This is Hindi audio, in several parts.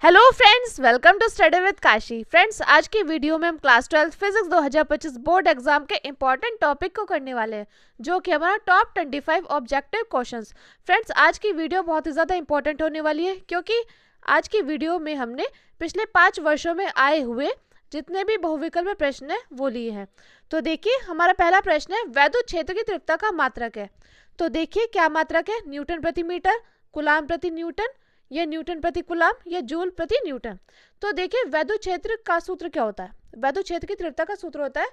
Hello friends, welcome to study with Kashi. Friends, आज की वीडियो में हम क्लास 12 फिजिक्स 2025 बोर्ड एग्जाम के इंपॉर्टेंट टॉपिक को करने वाले हैं, जो कि हमारा टॉप 25 ऑब्जेक्टिव क्वेश्चंस। फ्रेंड्स, आज की वीडियो बहुत ही ज़्यादा इंपॉर्टेंट होने वाली है, क्योंकि आज की वीडियो में हमने पिछले 5 वर्षों में आए हुए जितने भी बहुविकल्प प्रश्न हैं वो लिए हैं। तो देखिए, हमारा पहला प्रश्न है, वैद्युत क्षेत्र की तीव्रता का मात्रक है। तो देखिए क्या मात्रक है, न्यूटन प्रति मीटर, कूलाम प्रति न्यूटन, या न्यूटन प्रति कूलाम, या जूल प्रति न्यूटन। तो देखिए, वैद्युत क्षेत्र का सूत्र क्या होता है। वैद्युत क्षेत्र की तीव्रता का सूत्र होता है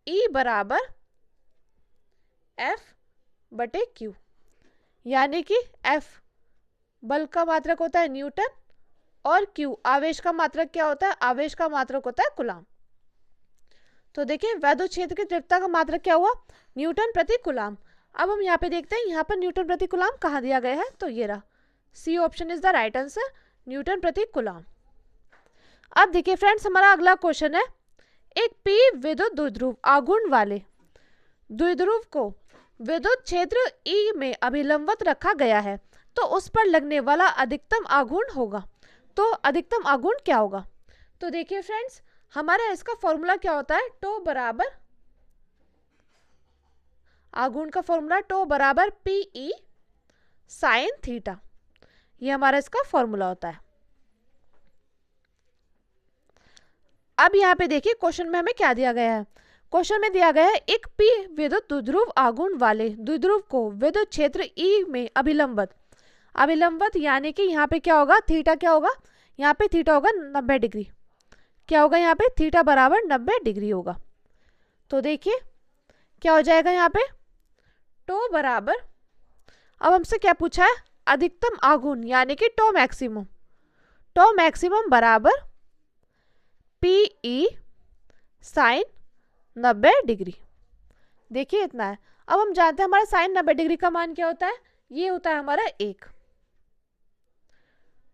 E बराबर F/Q, यानी कि F बल का मात्रक होता है न्यूटन और Q आवेश का मात्रक क्या होता है, आवेश का मात्रक होता है कूलाम। तो देखिए, वैद्युत क्षेत्र की तीव्रता का मात्रक क्या हुआ, न्यूटन प्रति कूलाम। अब हम यहाँ पे देखते हैं, यहाँ पर न्यूटन प्रति कूलाम कहाँ दिया गया है, तो ये रहा, C option is the right answer, Newton प्रति कूलाम। अब देखिए फ्रेंड्स, हमारा अगला क्वेश्चन है, एक पी विद्युत द्विध्रुव आघूर्ण वाले द्विध्रुव को विद्युत क्षेत्र ई में अभिलंबवत रखा गया है, तो उस पर लगने वाला अधिकतम आघूर्ण होगा। तो अधिकतम आघूर्ण क्या होगा। तो देखिए फ्रेंड्स, हमारा इसका फॉर्मूला क्या होता है, टो बराबर आघूर्ण का फॉर्मूला टो बराबर पी ई साइन थीटा, ये हमारा इसका फॉर्मूला होता है। अब यहाँ पे देखिए क्वेश्चन में हमें क्या दिया गया है। क्वेश्चन में दिया गया है, एक पी विद्युत द्विध्रुव आघूर्ण वाले द्विध्रुव को विद्युत क्षेत्र ई में अभिलंबवत यानी कि यहाँ पे क्या होगा, थीटा क्या होगा, यहाँ पे थीटा होगा 90 डिग्री। क्या होगा यहाँ पे, थीटा बराबर 90 डिग्री होगा। तो देखिए क्या हो जाएगा यहाँ पे, टो बराबर, अब हमसे क्या पूछा है, अधिकतम आघूर्ण यानी कि टो मैक्सिमम बराबर पी ई साइन 90 डिग्री। देखिए इतना है। अब हम जानते हैं हमारा साइन 90 डिग्री का मान क्या होता है, ये होता है हमारा 1।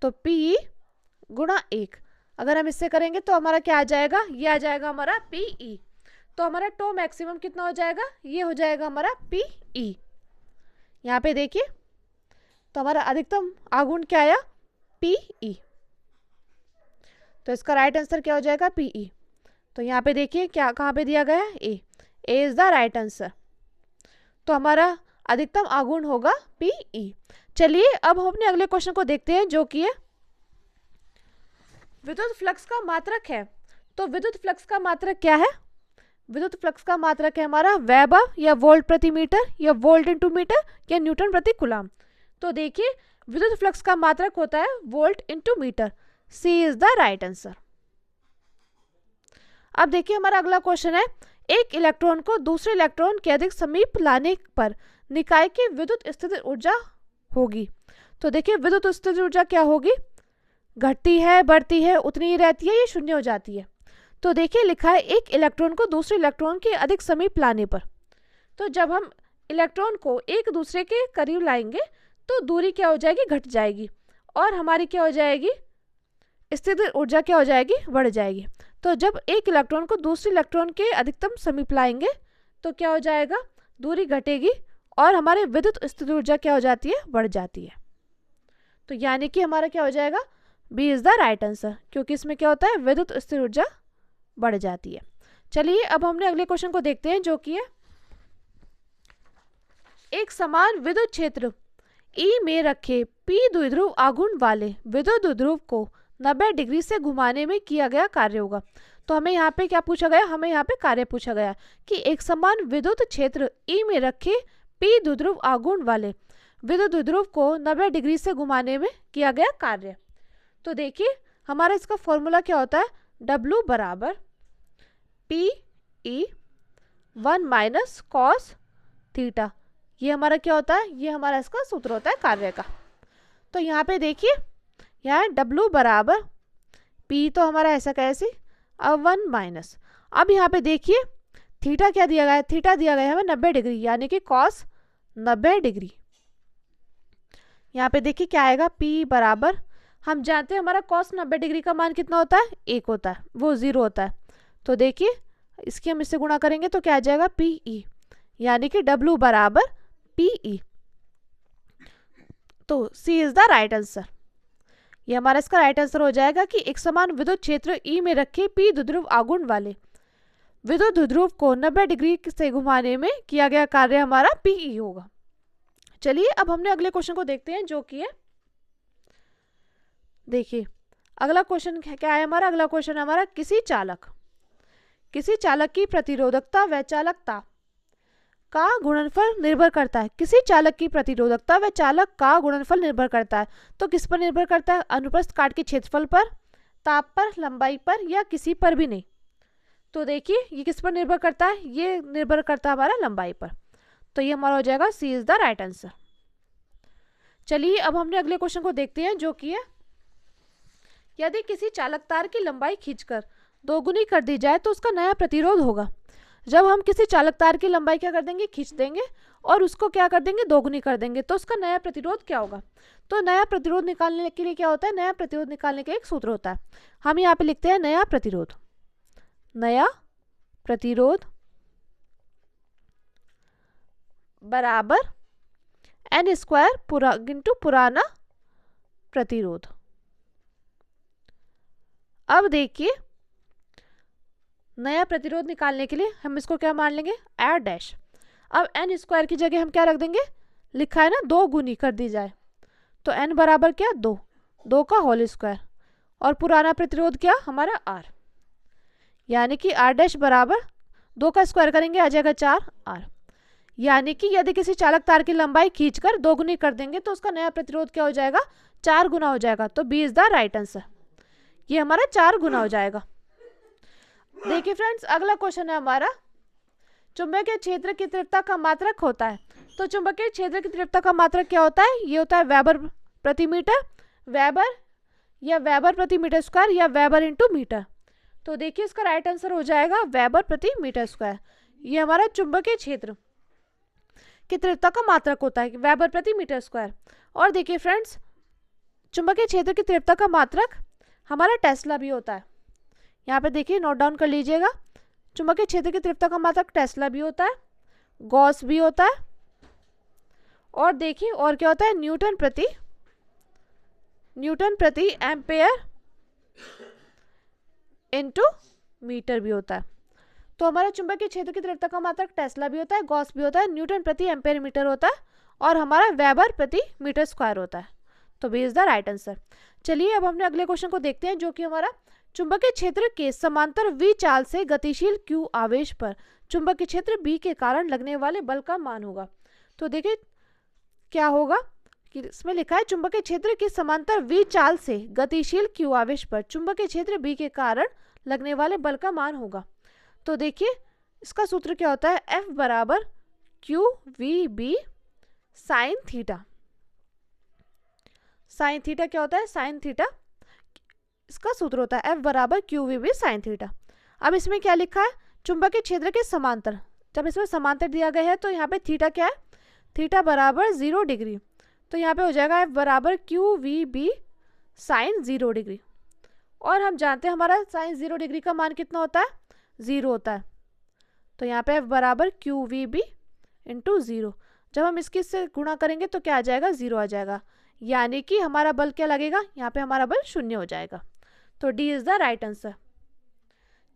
तो पी गुणा 1, अगर हम इससे करेंगे तो हमारा क्या आ जाएगा, ये आ जाएगा हमारा पी ई। तो हमारा टो मैक्सिमम कितना हो जाएगा, ये हो जाएगा हमारा पी ई। यहाँ पे देखिए, तो हमारा अधिकतम आघूर्ण क्या आया, पी ई। तो इसका राइट आंसर क्या हो जाएगा, पी ई। तो यहाँ पे देखिए क्या कहाँ पे दिया गया है, ए इज द राइट आंसर। तो हमारा अधिकतम आघूर्ण होगा पी ई। चलिए अब हम अपने अगले क्वेश्चन को देखते हैं, जो कि है विद्युत फ्लक्स का मात्रक है। तो विद्युत फ्लक्स का मात्रक क्या है, विद्युत फ्लक्स का मात्रक है हमारा वेबर, या वोल्ट प्रति मीटर, या वोल्ट इंटू मीटर, या न्यूटन प्रति कूलाम। तो देखिए, विद्युत फ्लक्स का मात्रक होता है volt into metre, C is the right answer. अब देखिए हमारा अगला क्वेश्चन है, एक इलेक्ट्रॉन को दूसरे इलेक्ट्रॉन के अधिक समीप लाने पर निकाय की विद्युत स्थितिज ऊर्जा होगी। तो देखिए, विद्युत स्थितिज ऊर्जा क्या होगी, घटती है, बढ़ती है, उतनी ही रहती है, ये शून्य हो जाती है। तो देखिए लिखा है, एक इलेक्ट्रॉन को दूसरे इलेक्ट्रॉन के अधिक समीप लाने पर। तो जब हम इलेक्ट्रॉन को एक दूसरे के करीब लाएंगे तो दूरी क्या हो जाएगी, घट जाएगी, और हमारी क्या हो जाएगी, स्थितिज ऊर्जा क्या हो जाएगी, बढ़ जाएगी। तो जब एक इलेक्ट्रॉन को दूसरे इलेक्ट्रॉन के अधिकतम समीप लाएंगे तो क्या हो जाएगा, दूरी घटेगी, और हमारे विद्युत स्थितिज ऊर्जा क्या हो जाती है, बढ़ जाती है। तो यानी कि हमारा क्या हो जाएगा, B is the right answer, क्योंकि इसमें क्या होता है, विद्युत स्थितिज ऊर्जा बढ़ जाती है। चलिए अब हमने अगले क्वेश्चन को देखते हैं, जो कि है, एक समान विद्युत क्षेत्र ई में रखे पी द्विध्रुव आघूर्ण वाले विद्युत द्विध्रुव को 90 डिग्री से घुमाने में किया गया कार्य होगा। तो हमें यहाँ पे क्या पूछा गया, हमें यहाँ पे कार्य पूछा गया कि एक समान विद्युत क्षेत्र ई में रखे पी द्विध्रुव आघूर्ण वाले विद्युत द्विध्रुव को 90 डिग्री से घुमाने में किया गया कार्य। तो देखिए हमारा इसका फॉर्मूला क्या होता है, W बराबर P E 1 minus cos theta, ये हमारा क्या होता है, ये हमारा इसका सूत्र होता है कार्य का। तो यहाँ पे देखिए, यहाँ W बराबर P, तो हमारा ऐसा कैसे, अब 1 माइनस, अब यहाँ पे देखिए थीटा क्या दिया गया है, थीटा दिया गया है हमें 90 डिग्री, यानी कि कॉस 90 डिग्री। यहाँ पे देखिए क्या आएगा, P बराबर, हम जानते हैं हमारा कॉस 90 डिग्री का मान कितना होता है, 1 होता है, वो 0 होता है। तो देखिए इसकी हम इससे गुणा करेंगे तो क्या आ जाएगा, पी ई, यानी कि W बराबर पी ई। तो सी इज द राइट आंसर। ये हमारा इसका राइट आंसर हो जाएगा कि एक समान विद्युत क्षेत्र ई में रखे पी द्विध्रुव आघूर्ण वाले विद्युत ध्रुव को 90 डिग्री से घुमाने में किया गया कार्य हमारा पीई होगा। चलिए अब हमने अगले क्वेश्चन को देखते हैं, जो कि है, देखिए अगला क्वेश्चन क्या है हमारा। अगला क्वेश्चन है हमारा, किसी चालक की प्रतिरोधकता व चालकता का गुणनफल निर्भर करता है। किसी चालक की प्रतिरोधकता व चालक का गुणनफल निर्भर करता है, तो किस पर निर्भर करता है? अनुप्रस्थ काट के क्षेत्रफल पर, ताप पर, लंबाई पर, या किसी पर भी नहीं। तो देखिए ये किस पर निर्भर करता है? ये निर्भर करता है हमारा लंबाई पर। तो ये हमारा हो जाएगा सी इज द राइट आंसर। चलिए अब हमने अगले क्वेश्चन को देखते हैं, जो कि है, यदि किसी चालक तार की लंबाई खींचकर दोगुनी कर दी जाए तो उसका नया प्रतिरोध होगा। जब हम किसी चालक तार की लंबाई क्या कर देंगे? खींच देंगे और उसको क्या कर देंगे? दोगुनी कर देंगे, तो उसका नया प्रतिरोध क्या होगा? तो नया प्रतिरोध निकालने के लिए क्या होता है? नया प्रतिरोध निकालने का एक सूत्र होता है। हम यहाँ पे लिखते हैं नया प्रतिरोध बराबर n स्क्वायर इंटू पुराना प्रतिरोध। अब देखिए नया प्रतिरोध निकालने के लिए हम इसको क्या मान लेंगे? R dash. अब n स्क्वायर की जगह हम क्या रख देंगे? लिखा है ना 2 गुनी कर दी जाए, तो n बराबर क्या? 2 का होल स्क्वायर, और पुराना प्रतिरोध क्या? हमारा r, यानी कि r डैश बराबर 2 का स्क्वायर करेंगे आ जाएगा 4r। यानी कि यदि किसी चालक तार की लंबाई खींचकर 2 गुनी कर देंगे तो उसका नया प्रतिरोध क्या हो जाएगा? 4 गुना हो जाएगा। तो B is the right answer. ये हमारा 4 गुना हो जाएगा। देखिए फ्रेंड्स अगला क्वेश्चन है हमारा, चुंबकीय क्षेत्र की तीव्रता का मात्रक होता है। तो चुंबकीय क्षेत्र की तीव्रता का मात्रक क्या होता है? ये होता है वेबर प्रति मीटर, वेबर या वेबर प्रति मीटर स्क्वायर, या वेबर इंटू मीटर। तो देखिए इसका राइट आंसर हो जाएगा वेबर प्रति मीटर स्क्वायर। ये हमारा चुंबकीय क्षेत्र की तीव्रता का मात्रक होता है, वेबर प्रति मीटर स्क्वायर। और देखिए फ्रेंड्स चुंबकीय क्षेत्र की तीव्रता का मात्रक हमारा टेस्ला भी होता है। यहाँ पे देखिए नोट डाउन कर लीजिएगा, चुंबकीय क्षेत्र की तीव्रता का मात्रक टेस्ला भी होता है, गॉस भी होता है, और देखिए और क्या होता है? न्यूटन प्रति एम्पेयर इनटू मीटर भी होता है। तो हमारा चुंबकीय क्षेत्र की तीव्रता का मात्रक टेस्ला भी होता है, गॉस भी होता है, न्यूटन प्रति एम्पेयर मीटर होता है, और हमारा वेबर प्रति मीटर स्क्वायर होता है। तो B is the right answer. चलिए अब हमने अगले क्वेश्चन को देखते हैं, जो कि हमारा, चुंबकीय क्षेत्र के समांतर v चाल से गतिशील q आवेश पर चुंबकीय क्षेत्र b के कारण लगने वाले बल का मान होगा। तो देखिए क्या होगा कि इसमें लिखा है चुंबकीय क्षेत्र के समांतर v चाल से गतिशील q आवेश पर चुंबकीय क्षेत्र b के कारण लगने वाले बल का मान होगा। तो देखिए इसका सूत्र क्या होता है? F बराबर Q V B sine theta. Sine theta क्या होता है? साइन थीटा इसका सूत्र होता है F बराबर Q V B sine theta. अब इसमें क्या लिखा है? चुंबकीय क्षेत्र के समांतर, जब इसमें समांतर दिया गया है तो यहाँ पे थीटा क्या है? थीटा बराबर 0 डिग्री। तो यहाँ पे हो जाएगा F बराबर Q V B sine 0 degree. और हम जानते हैं हमारा साइन 0 डिग्री का मान कितना होता है? 0 होता है। तो यहाँ पे F बराबर क्यू वी बी इंटू 0, जब हम इसके से गुणा करेंगे तो क्या आ जाएगा? 0 आ जाएगा, यानी कि हमारा बल क्या लगेगा? यहाँ पे हमारा बल 0 हो जाएगा। तो D is the right answer.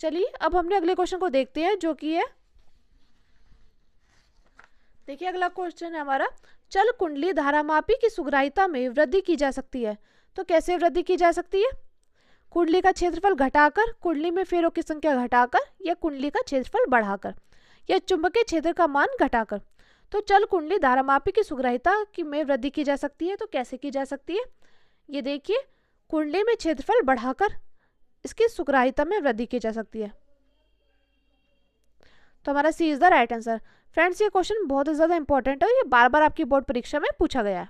चलिए अब हमने अगले क्वेश्चन को देखते हैं, जो कि है, देखिए अगला क्वेश्चन है हमारा, चल कुंडली धारामापी की सुग्राहिता में वृद्धि की जा सकती है। तो कैसे वृद्धि की जा सकती है? कुंडली का क्षेत्रफल घटाकर, कुंडली में फेरों की संख्या घटाकर, या कुंडली का क्षेत्रफल बढ़ाकर, या चुंबकीय क्षेत्र का मान घटाकर। तो चल कुंडली धारामापी की सुग्राहिता की में वृद्धि की जा सकती है। तो कैसे की जा सकती है? ये देखिए कुंडली में क्षेत्रफल बढ़ाकर इसकी सुग्राहिता में वृद्धि की जा सकती है। तो हमारा C is the right answer. Friends ये क्वेश्चन बहुत ही ज्यादा इंपॉर्टेंट है और ये बार बार आपकी बोर्ड परीक्षा में पूछा गया है,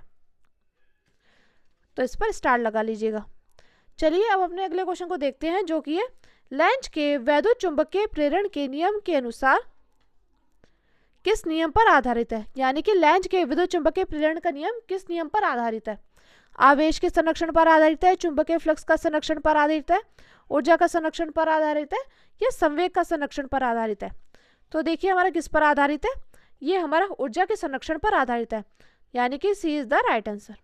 तो इस पर स्टार लगा लीजिएगा। चलिए अब अपने अगले क्वेश्चन को देखते हैं, जो कि है, लेंज के वैद्युत चुंबकीय प्रेरण के नियम के अनुसार किस नियम पर आधारित है? यानी कि लेंज के विद्युत चुंबकीय प्रेरण का नियम किस नियम पर आधारित है? आवेश के संरक्षण पर आधारित है, चुंबकीय फ्लक्स का संरक्षण पर आधारित है, ऊर्जा का संरक्षण पर आधारित है, या संवेग का संरक्षण पर आधारित है? तो देखिए हमारा किस पर आधारित है? ये हमारा ऊर्जा के संरक्षण पर आधारित है, यानी कि सी इज द राइट आंसर।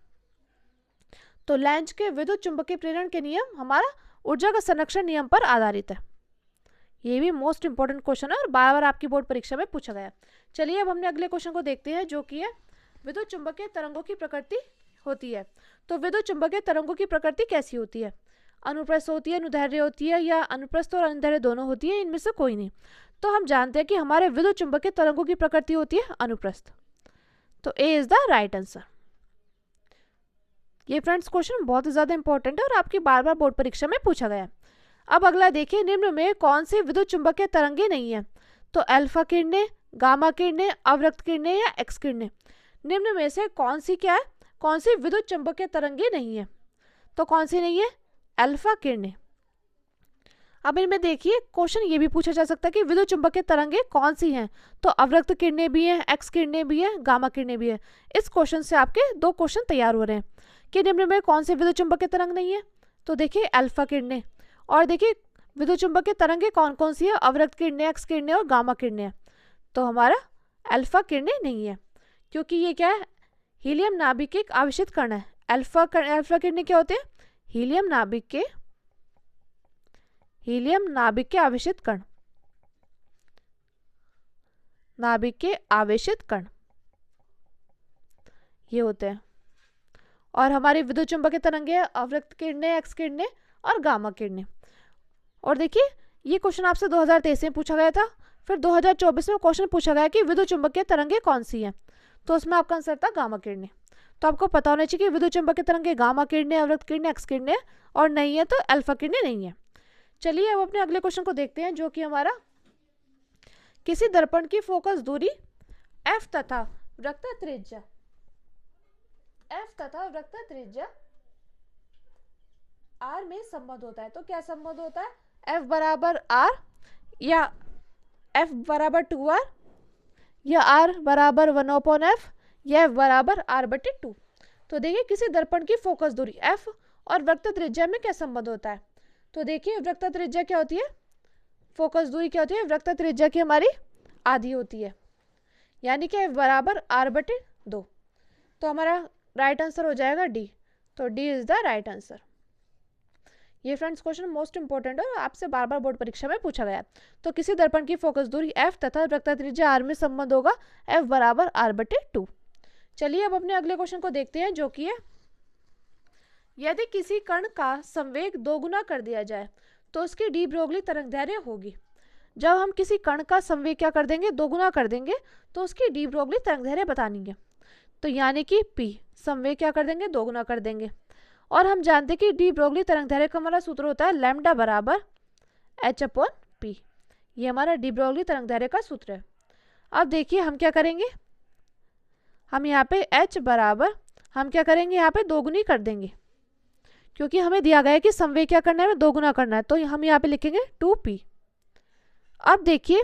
तो लैंज के विद्युत चुंबकीय प्रेरण के नियम हमारा ऊर्जा का संरक्षण नियम पर आधारित है। ये भी मोस्ट इंपॉर्टेंट क्वेश्चन है और बार बार आपकी बोर्ड परीक्षा में पूछा गया। चलिए अब हमने अगले क्वेश्चन को देखते हैं, जो कि है विद्युत चुंबकीय तरंगों की प्रकृति होती है। तो विद्युत चुंबकीय तरंगों की प्रकृति कैसी होती है? अनुप्रस्थ होती है, अनुदैर्ध्य होती है, या अनुप्रस्थ और अनुदैर्ध्य दोनों होती है? इनमें से कोई नहीं। तो हम जानते हैं कि हमारे विद्युत चुंबकीय तरंगों की प्रकृति होती है अनुप्रस्थ। तो ए इज द राइट आंसर। ये फ्रेंड्स क्वेश्चन बहुत ज़्यादा इंपॉर्टेंट है और आपकी बार बार बोर्ड परीक्षा में पूछा गया। अब अगला देखिए, निम्न में कौन सी विद्युत चुंबकीय तरंगे नहीं है? तो अल्फा किरणें, गामा किरणें, अवरक्त किरणें या एक्स किरणें। निम्न में से कौन सी क्या है, कौन सी विद्युत चुंबकीय तरंगे नहीं है? तो कौन सी नहीं है? अल्फा किरणें। अब इनमें देखिए क्वेश्चन ये भी पूछा जा सकता है कि विद्युत चुंबकीय तरंगे कौन सी हैं? तो अवरक्त किरणें भी हैं, एक्स किरणें भी हैं, गामा किरणें भी हैं। इस क्वेश्चन से आपके दो क्वेश्चन तैयार हो रहे हैं कि निम्न में कौन सी विद्युत चुंबकीय तरंग नहीं है? तो देखिए अल्फा किरणें, और देखिए विद्युत चुंबकीय तरंगे कौन कौन सी है? अवरक्त किरणें, एक्स किरणें और गामा किरणें। तो हमारा अल्फा किरणें नहीं है, क्योंकि ये क्या है? हीलियम नाभिक के एक आवेशित कण है। अल्फा किरणें क्या होते हैं? हीलियम नाभिक के आवेशित कण, नाभिक के आवेशित कण ये होते हैं। और हमारी विद्युत चुंबकीय तरंगे अवरक्त किरणें, एक्स किरणें और गामा किरणें। और देखिए ये क्वेश्चन आपसे 2023 में पूछा गया था, फिर 2024 में क्वेश्चन पूछा गया कि विद्युत चुंबकीय तरंगे कौन सी हैं? तो उसमें आपका आंसर था गामा किरणें। तो आपको पता होना चाहिए कि विद्युत चुंबकीय तरंगे गामा किरणें, अवरक्त किरणें, एक्स किरणें और नहीं है तो अल्फा किरणें नहीं है। चलिए अब अपने अगले क्वेश्चन को देखते हैं, जो कि हमारा किसी दर्पण की फोकस दूरी f तथा वृत्त त्रिज्या r में संबंध होता है। तो क्या संबंध होता है? f बराबर r या f बराबर 2r या r बराबर 1/f या f बराबर r/2। तो देखिए किसी दर्पण की फोकस दूरी f और वृत्त त्रिज्या में क्या संबंध होता है? तो देखिए वृत्त त्रिज्या क्या होती है, फोकस दूरी क्या होती है? वृत्त त्रिज्या की हमारी आधी होती है, यानी कि f बराबर r/2। तो हमारा राइट आंसर हो जाएगा डी। तो D is the right answer. ये फ्रेंड्स क्वेश्चन मोस्ट इंपॉर्टेंट है और आपसे बार बार बोर्ड परीक्षा में पूछा गया है। तो किसी दर्पण की फोकस दूरी f तथा वृत्त त्रिज्या r में संबंध होगा f बराबर r/2। चलिए अब अपने अगले क्वेश्चन को देखते हैं, जो कि है यदि किसी कण का संवेग दोगुना कर दिया जाए तो उसकी डी ब्रोगली तरंगदैर्घ्य होगी। जब हम किसी कण का संवेग क्या कर देंगे? दोगुना कर देंगे, तो उसकी डी ब्रोगली तरंगदैर्घ्य बतानी है। तो यानी कि p संवेग क्या कर देंगे? दोगुना कर देंगे। और हम जानते हैं कि डी ब्रोगली तरंगदैर्घ्य का हमारा सूत्र होता है लैम्डा बराबर h/p। ये हमारा डी ब्रोगली तरंगदैर्घ्य का सूत्र है। अब देखिए हम क्या करेंगे, हम यहाँ पे h बराबर हम क्या करेंगे? यहाँ पे दोगुनी कर देंगे, क्योंकि हमें दिया गया है कि संवेग क्या करना है? दोगुना करना है। तो हम यहाँ पे लिखेंगे 2p। अब देखिए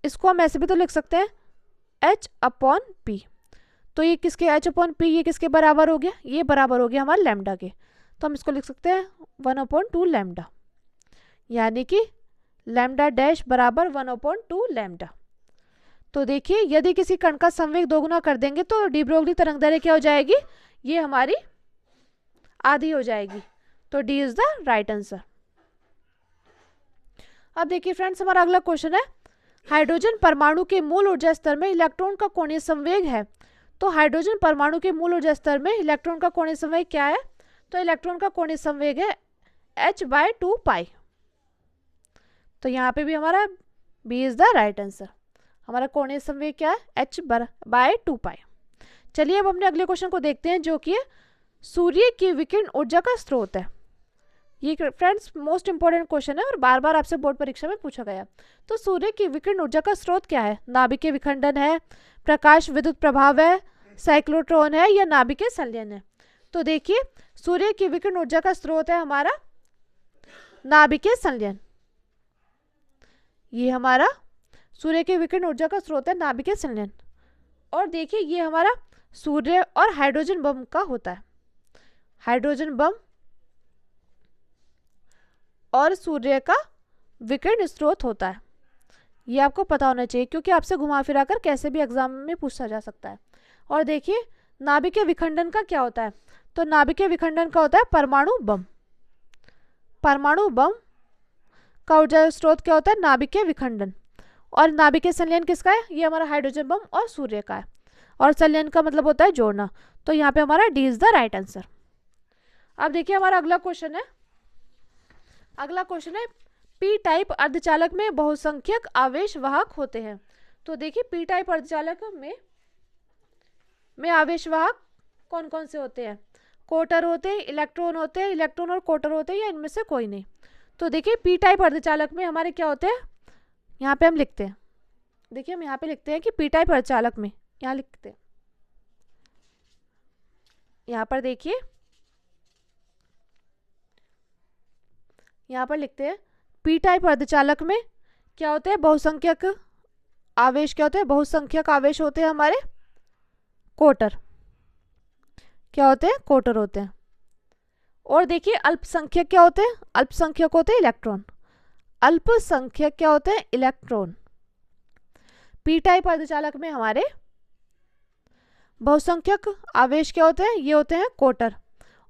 इसको हम ऐसे भी तो लिख सकते हैं h/p। तो ये किसके h/p, ये किसके बराबर हो गया? ये बराबर हो गया हमारे लैम्डा के। तो हम इसको लिख सकते हैं 1/2 लैम्डा, यानी कि लैम्डा डैश बराबर 1/2 लैम्डा। तो देखिए यदि किसी कण का संवेग दोगुना कर देंगे तो डी ब्रोगली तरंगदैर्घ्य क्या हो जाएगी? ये हमारी आधी हो जाएगी। तो D is the right answer. अब देखिए फ्रेंड्स हमारा अगला क्वेश्चन है, हाइड्रोजन परमाणु के मूल ऊर्जा स्तर में इलेक्ट्रॉन का कोणीय संवेग है। तो हाइड्रोजन परमाणु के मूल ऊर्जा स्तर में इलेक्ट्रॉन का कोणीय संवेग क्या है? तो इलेक्ट्रॉन का कोणीय संवेग है h/2 पाई। तो यहाँ पे भी हमारा B is the right answer. हमारा कोणीय संवेग क्या है? h/2 पाई। चलिए अब अपने अगले क्वेश्चन को देखते हैं, जो कि सूर्य की विकिरण ऊर्जा का स्रोत है। ये फ्रेंड्स मोस्ट इंपॉर्टेंट क्वेश्चन है और बार बार आपसे बोर्ड परीक्षा में पूछा गया। तो सूर्य की विकिरण ऊर्जा का स्रोत क्या है? नाभिकीय विखंडन है, प्रकाश विद्युत प्रभाव है, साइक्लोट्रॉन है या नाभिकीय संलयन है? तो देखिए सूर्य की विकिरण ऊर्जा का स्रोत है हमारा नाभिकीय संलयन। ये हमारा सूर्य की विकिरण ऊर्जा का स्रोत है नाभिकीय संलयन। और देखिए ये हमारा सूर्य और हाइड्रोजन बम का होता है। हाइड्रोजन बम और सूर्य का विकिरण स्रोत होता है। ये आपको पता होना चाहिए, क्योंकि आपसे घुमा फिरा कर कैसे भी एग्जाम में पूछा जा सकता है। और देखिए नाभिकीय विखंडन का क्या होता है? तो नाभिकीय विखंडन का होता है परमाणु बम। परमाणु बम का ऊर्जा स्रोत क्या होता है? नाभिकीय विखंडन। और नाभिकीय संलयन किसका है? ये हमारा हाइड्रोजन बम और सूर्य का है। और संलयन का मतलब होता है जोड़ना। तो यहाँ पे हमारा D is the right answer. अब देखिए हमारा अगला क्वेश्चन है। अगला क्वेश्चन है पी टाइप अर्धचालक में बहुसंख्यक आवेश वाहक होते हैं। तो देखिए पी टाइप अर्धचालक में आवेश वाहक कौन कौन से होते हैं? कोटर होते हैं, इलेक्ट्रॉन होते हैं, इलेक्ट्रॉन और कोटर होते हैं, या इनमें से कोई नहीं। तो देखिए पी टाइप अर्धचालक में हमारे क्या होते हैं? यहाँ पे हम लिखते हैं, देखिए हम यहाँ पे लिखते हैं कि पी टाइप अर्धचालक में, यहाँ लिखते हैं, यहाँ पर देखिए, यहाँ पर लिखते हैं पी टाइप अर्धचालक में क्या होते हैं? बहुसंख्यक आवेश क्या होते हैं? बहुसंख्यक आवेश होते हैं हमारे कोटर। क्या होते हैं? कोटर होते हैं। और देखिए अल्पसंख्यक क्या होते हैं? अल्पसंख्यक होते हैं इलेक्ट्रॉन। अल्पसंख्यक क्या होते हैं? इलेक्ट्रॉन। पी टाइप अर्धचालक में हमारे बहुसंख्यक आवेश क्या होते हैं? ये होते हैं कोटर।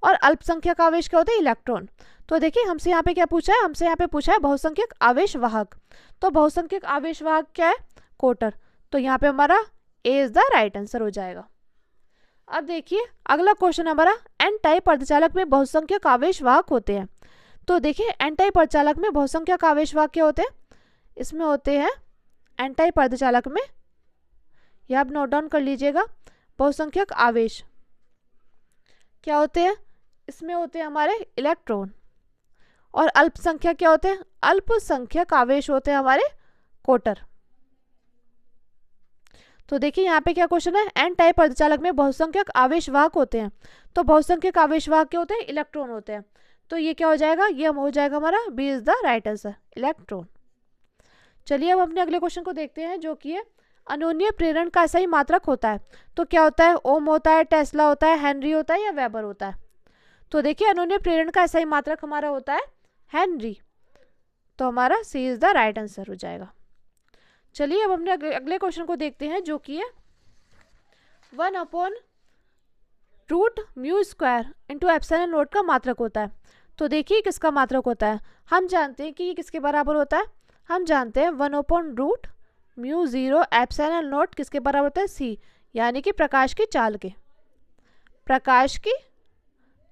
और अल्पसंख्यक आवेश क्या होते हैं? इलेक्ट्रॉन। तो देखिए हमसे यहाँ पे क्या पूछा है? हमसे यहाँ पे पूछा है बहुसंख्यक आवेश वाहक। तो बहुसंख्यक आवेश वाहक क्या है? कोटर। तो यहाँ पे हमारा ए इज द राइट आंसर हो जाएगा। अब देखिए अगला क्वेश्चन हमारा एन टाइप अर्धचालक में बहुसंख्यक आवेश वाहक होते हैं। तो देखिए एन टाइप अर्धचालक में बहुसंख्यक आवेश वाहक क्या होते हैं? इसमें होते हैं एन टाइप अर्धचालक में, यह आप नोट डाउन कर लीजिएगा, बहुसंख्यक आवेश क्या होते हैं? इसमें होते हैं हमारे इलेक्ट्रॉन। और अल्पसंख्यक क्या होते हैं? अल्पसंख्यक आवेश होते हैं हमारे कोटर। तो देखिए यहाँ पे क्या क्वेश्चन है? एन टाइप अर्धचालक में बहुसंख्यक आवेश वाहक होते हैं। तो बहुसंख्यक आवेश वाहक क्या होते हैं? इलेक्ट्रॉन होते हैं। तो ये क्या हो जाएगा? ये हो जाएगा हमारा B is the right answer, electron. चलिए अब अपने अगले क्वेश्चन को देखते हैं, जो कि है अनोन्य प्रेरण का ऐसा ही मात्रक होता है। तो क्या होता है? ओम होता है, टेस्ला होता है, हेनरी होता है, या वेबर होता है? तो देखिए अनोन्य प्रेरण का ऐसा ही मात्रक हमारा होता है हेनरी। तो हमारा C is the right answer हो जाएगा। चलिए अब अपने अगले क्वेश्चन को देखते हैं, जो कि है 1/√μ² इंटू एप्सिलॉन नॉट का मात्रक होता है। तो देखिए किसका मात्रक होता है? हम जानते हैं कि ये किसके बराबर होता है? हम जानते हैं 1/√μ0 एप्सिलॉन नॉट किसके बराबर होता है? सी, यानी कि प्रकाश की चाल के, प्रकाश की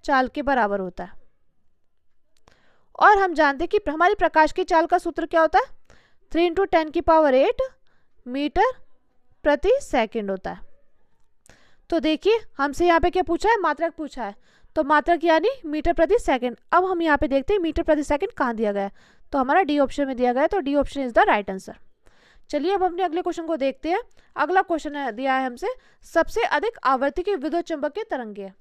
चाल के बराबर होता है। और हम जानते हैं कि हमारी प्रकाश की चाल का सूत्र क्या होता है? 3 × 10⁸ मीटर प्रति सेकंड होता है। तो देखिए हमसे यहाँ पे क्या पूछा है? मात्रक पूछा है। तो मात्रक यानी मीटर प्रति सेकंड। अब हम यहाँ पे देखते हैं मीटर प्रति सेकंड कहाँ दिया गया है। तो हमारा डी ऑप्शन में दिया गया है। तो D option is the right answer. चलिए अब अपने अगले क्वेश्चन को देखते हैं। अगला क्वेश्चन दिया है हमसे सबसे अधिक आवर्ती की विद्युत चुंबकीय तरंगे।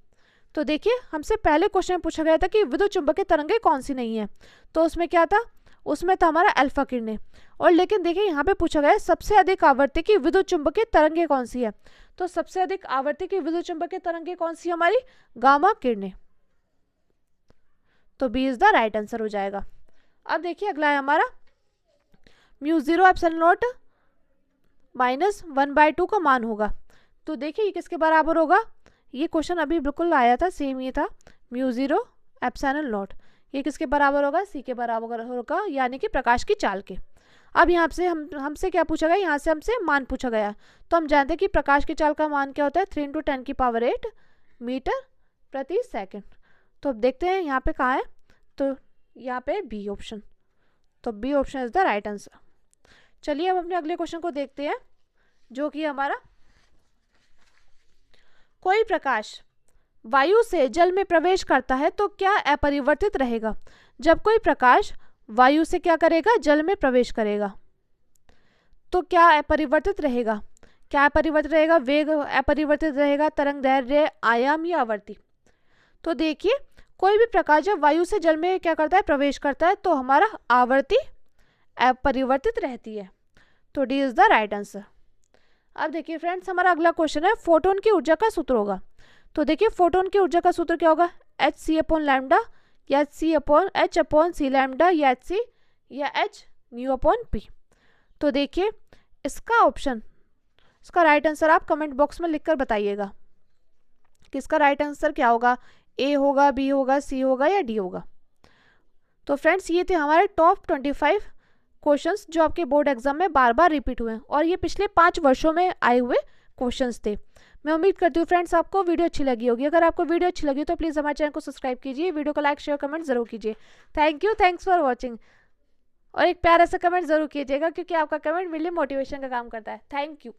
तो देखिए हमसे पहले क्वेश्चन में पूछा गया था कि विद्युत चुंबकीय तरंगे कौन सी नहीं है। तो उसमें क्या था? उसमें था हमारा अल्फा किरणें। और लेकिन देखिए यहाँ पे पूछा गया है सबसे अधिक आवर्ती की विद्युत चुंबकीय तरंगे कौन सी है। तो सबसे अधिक आवर्ती की विद्युत चुंबकीय तरंगे कौन सी? हमारी गामा किरणें। तो B is the right answer हो जाएगा। अब देखिए अगला है हमारा μ0 एप्सिलॉन नॉट -1/2 का मान होगा। तो देखिए ये किसके बराबर होगा? ये क्वेश्चन अभी बिल्कुल आया था, सेम ये था, μ0 एप्सिलॉन नॉट, ये किसके बराबर होगा? सी के बराबर होगा, यानी कि प्रकाश की चाल के। अब यहाँ से हमसे क्या पूछा गया? यहाँ से हमसे मान पूछा गया। तो हम जानते हैं कि प्रकाश की चाल का मान क्या होता है? 3 × 10⁸ मीटर प्रति सेकंड। तो अब देखते हैं यहाँ पे कहाँ है। तो यहाँ पे बी ऑप्शन। तो B option is the right answer. चलिए अब अपने अगले क्वेश्चन को देखते हैं, जो कि हमारा कोई प्रकाश वायु से जल में प्रवेश करता है तो क्या अपरिवर्तित रहेगा? जब कोई प्रकाश वायु से क्या करेगा? जल में प्रवेश करेगा तो क्या अपरिवर्तित रहेगा? क्या अपरिवर्तित रहेगा? वेग अपरिवर्तित रहेगा, तरंग दैर्ध्य, आयाम या आवर्ती? तो देखिए कोई भी प्रकाश जब वायु से जल में क्या करता है? प्रवेश करता है, तो हमारा आवर्ती अपरिवर्तित रहती है। तो D is the right answer. अब देखिए फ्रेंड्स हमारा अगला क्वेश्चन है फोटोन की ऊर्जा का सूत्र होगा। तो देखिए फोटोन की ऊर्जा का सूत्र क्या होगा? hc/λ या h/c⁴ या hc या h/p। तो देखिए इसका ऑप्शन, इसका राइट आंसर आप कमेंट बॉक्स में लिखकर बताइएगा। कि इसका राइट आंसर क्या होगा, ए होगा, बी होगा, सी होगा या डी होगा। तो फ्रेंड्स ये थे हमारे टॉप 25 क्वेश्चंस जो आपके बोर्ड एग्जाम में बार बार रिपीट हुए हैं और ये पिछले 5 वर्षों में आए हुए क्वेश्चंस थे। मैं उम्मीद करती हूँ फ्रेंड्स आपको वीडियो अच्छी लगी होगी। अगर आपको वीडियो अच्छी लगी तो प्लीज़ हमारे चैनल को सब्सक्राइब कीजिए, वीडियो को लाइक शेयर कमेंट जरूर कीजिए। Thank you, thanks for watching. और एक प्यारा सा कमेंट जरूर कीजिएगा क्योंकि आपका कमेंट मेरे लिए मोटिवेशन का काम करता है। Thank you.